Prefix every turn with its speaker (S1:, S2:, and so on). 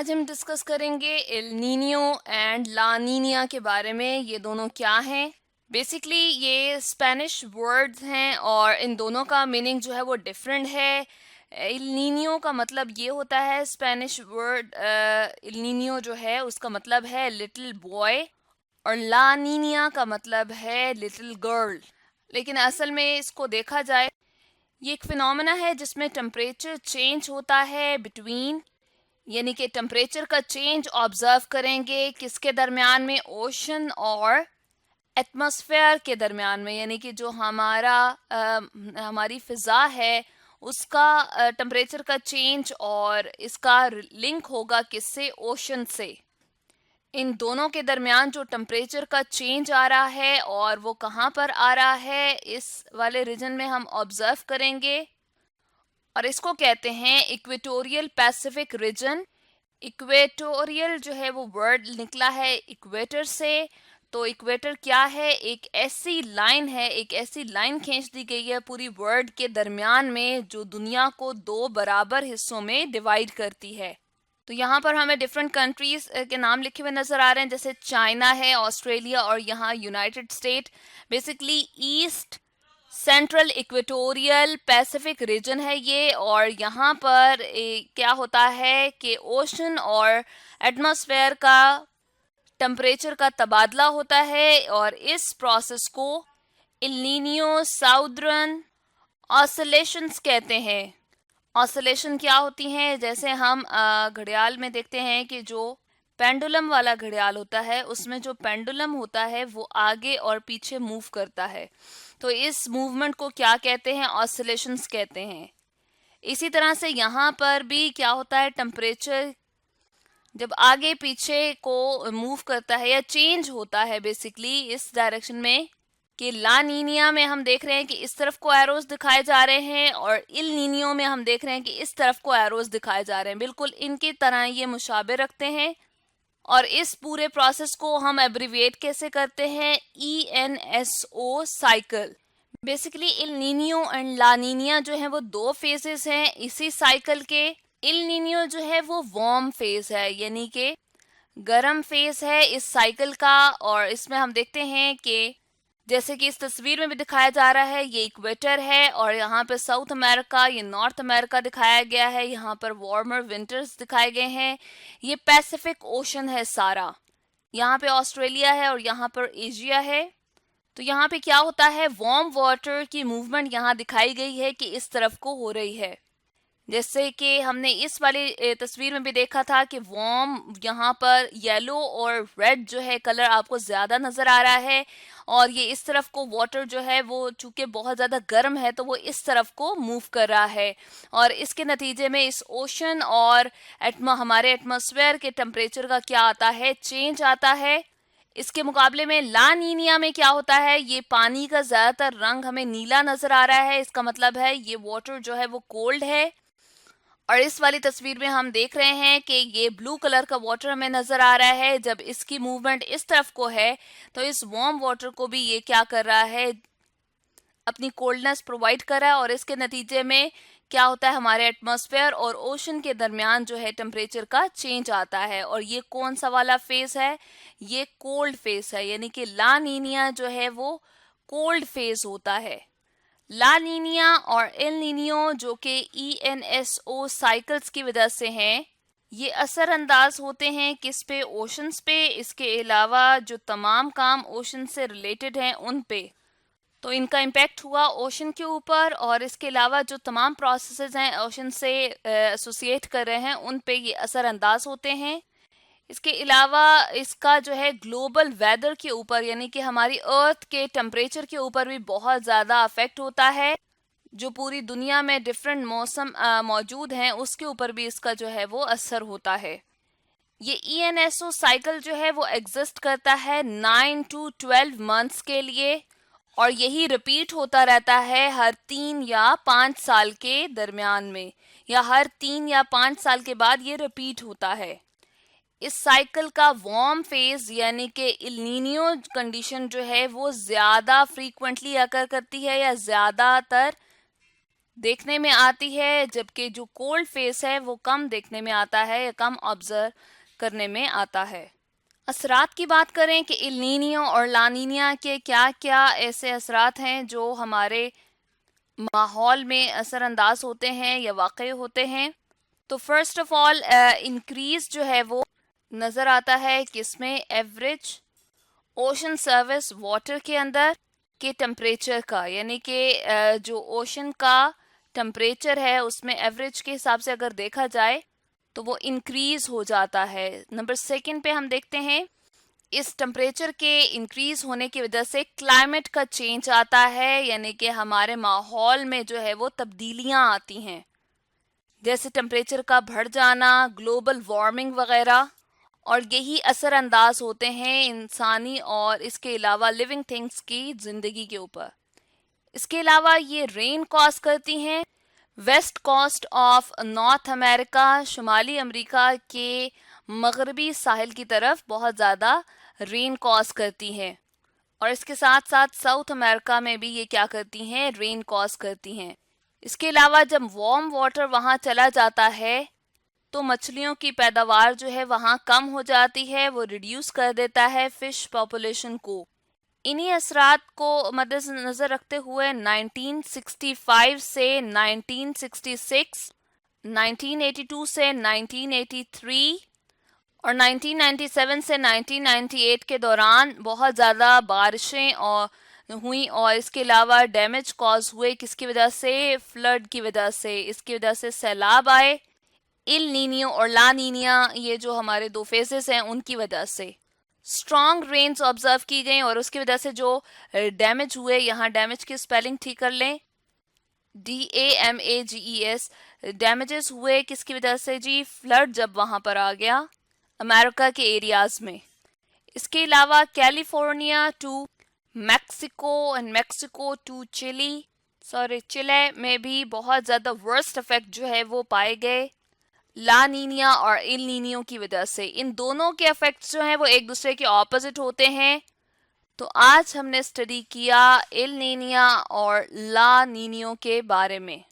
S1: आज हम डिस्कस करेंगे El Nino and La Nina के बारे में। ये दोनों क्या हैं? बेसिकली ये स्पेनिश वर्ड्स हैं और इन दोनों का मीनिंग जो है वो डिफरेंट है। एल नीनियो का मतलब ये होता है, स्पेनिश वर्ड एल नीनियो जो है उसका मतलब है लिटिल बॉय, और ला नीनिया का मतलब है लिटिल गर्ल। लेकिन असल में इसको देखा जाए, ये एक फिनोमेना है जिसमें टेम्परेचर चेंज होता है बिटवीन, यानी कि टेम्परेचर का चेंज ऑब्जर्व करेंगे किसके दरमियान में, ओशन और एटमॉस्फेयर के दरमियान में। यानी कि जो हमारी फिजा है उसका टेम्परेचर का चेंज, और इसका लिंक होगा किससे, ओशन से। इन दोनों के दरमियान जो टेम्परेचर का चेंज आ रहा है और वो कहाँ पर आ रहा है, इस वाले रीजन में हम ऑब्जर्व करेंगे और इसको कहते हैं इक्वेटोरियल पैसिफिक रीजन। इक्वेटोरियल जो है वो वर्ड निकला है इक्वेटर से। तो इक्वेटर क्या है? एक ऐसी लाइन है, एक ऐसी लाइन खींच दी गई है पूरी वर्ल्ड के दरमियान में जो दुनिया को दो बराबर हिस्सों में डिवाइड करती है। तो यहाँ पर हमें डिफरेंट कंट्रीज के नाम लिखे हुए नजर आ रहे हैं, जैसे चाइना है, ऑस्ट्रेलिया और यहाँ United state. Basically east central equatorial Pacific region है ये, और यहाँ पर क्या होता है कि ओशन और एटमॉस्फेयर का टेम्परेचर का तबादला होता है, और इस प्रोसेस को एल नीनियो साउदर्न ऑसिलेशंस कहते हैं। ऑसिलेशन क्या होती हैं? जैसे हम घड़ियाल में देखते हैं कि जो पेंडुलम वाला घड़ियाल होता है उसमें जो पेंडुलम होता है वो आगे और पीछे मूव करता है। तो इस मूवमेंट को क्या कहते हैं? ऑसिलेशंस कहते हैं। इसी तरह से यहाँ पर भी क्या होता है, टेम्परेचर जब आगे पीछे को मूव करता है या चेंज होता है बेसिकली इस डायरेक्शन में, कि ला नीनिया में हम देख रहे हैं कि इस तरफ को एरोज दिखाए जा रहे हैं और इल नीनियो में हम देख रहे हैं कि इस तरफ को एरोज दिखाए जा रहे हैं। बिल्कुल इनकी तरह ये मुशाबे रखते हैं। और इस पूरे प्रोसेस को हम एब्रिविएट कैसे करते हैं? ENSO cycle. Basically El Nino and La Nina जो है वो दो फेजेस हैं इसी साइकिल के। इल नीनियो जो है वो वार्म फेज है, यानी कि गर्म फेज है इस साइकिल का। और इसमें हम देखते हैं कि जैसे कि इस तस्वीर में भी दिखाया जा रहा है, ये इक्वेटर है और यहाँ पे साउथ अमेरिका, ये नॉर्थ अमेरिका दिखाया गया है। यहाँ पर वार्मर विंटर्स दिखाए गए हैं। ये पैसिफिक ओशन है सारा। यहाँ पे ऑस्ट्रेलिया है और यहाँ पर एशिया है। तो यहाँ पे क्या होता है, वार्म वाटर की मूवमेंट यहाँ दिखाई गई है कि इस तरफ को हो रही है। जैसे कि हमने इस वाली तस्वीर में भी देखा था कि वार्म यहाँ पर येलो और रेड जो है कलर आपको ज़्यादा नज़र आ रहा है, और ये इस तरफ को वाटर जो है वो चूंकि बहुत ज़्यादा गर्म है तो वो इस तरफ को मूव कर रहा है, और इसके नतीजे में इस ओशन और हमारे एटमॉस्फेयर के टेम्परेचर का क्या आता है, चेंज आता है। इसके मुकाबले में ला नीनिया में क्या होता है, ये पानी का ज़्यादातर रंग हमें नीला नज़र आ रहा है। इसका मतलब है ये वाटर जो है वो कोल्ड है। और इस वाली तस्वीर में हम देख रहे हैं कि ये ब्लू कलर का वाटर हमें नजर आ रहा है। जब इसकी मूवमेंट इस तरफ को है तो इस वार्म वाटर को भी ये क्या कर रहा है, अपनी कोल्डनेस प्रोवाइड कर रहा है, और इसके नतीजे में क्या होता है, हमारे एटमॉस्फेयर और ओशन के दरमियान जो है टेम्परेचर का चेंज आता है। और ये कौन सा वाला फेज है? ये कोल्ड फेज है, यानी कि ला नीनिया जो है वो कोल्ड फेज होता है। ला नीनिया और एल नीनियो जो कि ENSO साइकिल्स की वजह से हैं, ये असरअंदाज होते हैं किस पे, ओशंस पे। इसके अलावा जो तमाम काम ओशन से रिलेटेड हैं उन पे, तो इनका इम्पैक्ट हुआ ओशन के ऊपर। और इसके अलावा जो तमाम प्रोसेसेस हैं ओशन से एसोसिएट कर रहे हैं उन पे ये असरअंदाज होते हैं। इसके अलावा इसका जो है ग्लोबल वेदर के ऊपर, यानी कि हमारी अर्थ के टेम्परेचर के ऊपर भी बहुत ज़्यादा अफेक्ट होता है। जो पूरी दुनिया में डिफरेंट मौसम मौजूद हैं उसके ऊपर भी इसका जो है वो असर होता है। ये ENSO साइकिल जो है वो एग्जिस्ट करता है 9 to 12 मंथ्स के लिए, और यही रिपीट होता रहता है हर 3 या 5 साल के दरमियान में, या हर 3 या 5 साल के बाद ये रिपीट होता है। इस साइकिल का वार्म फेज यानी कि इल नीनियो कंडीशन जो है वो ज्यादा फ्रीक्वेंटली अकर करती है, या ज्यादातर देखने में आती है, जबकि जो कोल्ड फेस है वो कम देखने में आता है या कम ऑब्जर्व करने में आता है। असरात की बात करें कि इल नीनियो और ला नीनिया के क्या क्या ऐसे असरात हैं जो हमारे माहौल में असरअंदाज होते हैं या वाक़ई होते हैं। तो फर्स्ट ऑफ ऑल इंक्रीज जो है वो नज़र आता है कि इसमें एवरेज ओशन सर्विस वाटर के अंदर के टेम्परेचर का, यानी कि जो ओशन का टेम्परेचर है उसमें एवरेज के हिसाब से अगर देखा जाए तो वो इंक्रीज हो जाता है। नंबर सेकंड पे हम देखते हैं इस टेम्परेचर के इंक्रीज होने की वजह से क्लाइमेट का चेंज आता है, यानी कि हमारे माहौल में जो है वो तब्दीलियां आती हैं, जैसे टेम्परेचर का बढ़ जाना, ग्लोबल वार्मिंग वगैरह। और यही असरअंदाज होते हैं इंसानी और इसके अलावा लिविंग थिंग्स की ज़िंदगी के ऊपर। इसके अलावा ये रेन कॉज करती हैं west coast of North America, शुमाली अमेरिका के मगरबी साहिल की तरफ बहुत ज़्यादा रेन कॉज करती हैं। और इसके साथ साथ साउथ अमेरिका में भी ये क्या करती हैं, रेन कॉज करती हैं। इसके अलावा जब वार्म वाटर वहाँ चला जाता है तो मछलियों की पैदावार जो है वहाँ कम हो जाती है, वो रिड्यूस कर देता है फिश पॉपुलेशन को। इन्हीं असरात को मद्देनज़र रखते हुए 1965 से 1966, 1982 से 1983 और 1997 से 1998 के दौरान बहुत ज़्यादा बारिशें और हुई, और इसके अलावा डैमेज कॉज हुए किसकी वजह से, फ्लड की वजह से। इसकी वजह से सैलाब आए, इल नीनियो और ला नीनिया, ये जो हमारे दो फेजेस हैं उनकी वजह से स्ट्रॉन्ग रेन्स ऑब्जर्व की गई, और उसकी वजह से जो डैमेज हुए, यहाँ डैमेज की स्पेलिंग ठीक कर लें, DAMAGES, डैमेजेस हुए किसकी वजह से जी, फ्लड जब वहाँ पर आ गया अमेरिका के एरियाज में। इसके अलावा California to Mexico and Mexico to Chile में भी बहुत ज़्यादा वर्स्ट इफेक्ट जो है वो पाए गए ला नीनिया और इल नीनियो की वजह से। इन दोनों के इफेक्ट्स जो हैं वो एक दूसरे के ऑपोजिट होते हैं। तो आज हमने स्टडी किया इल नीनिया और ला नीनियो के बारे में।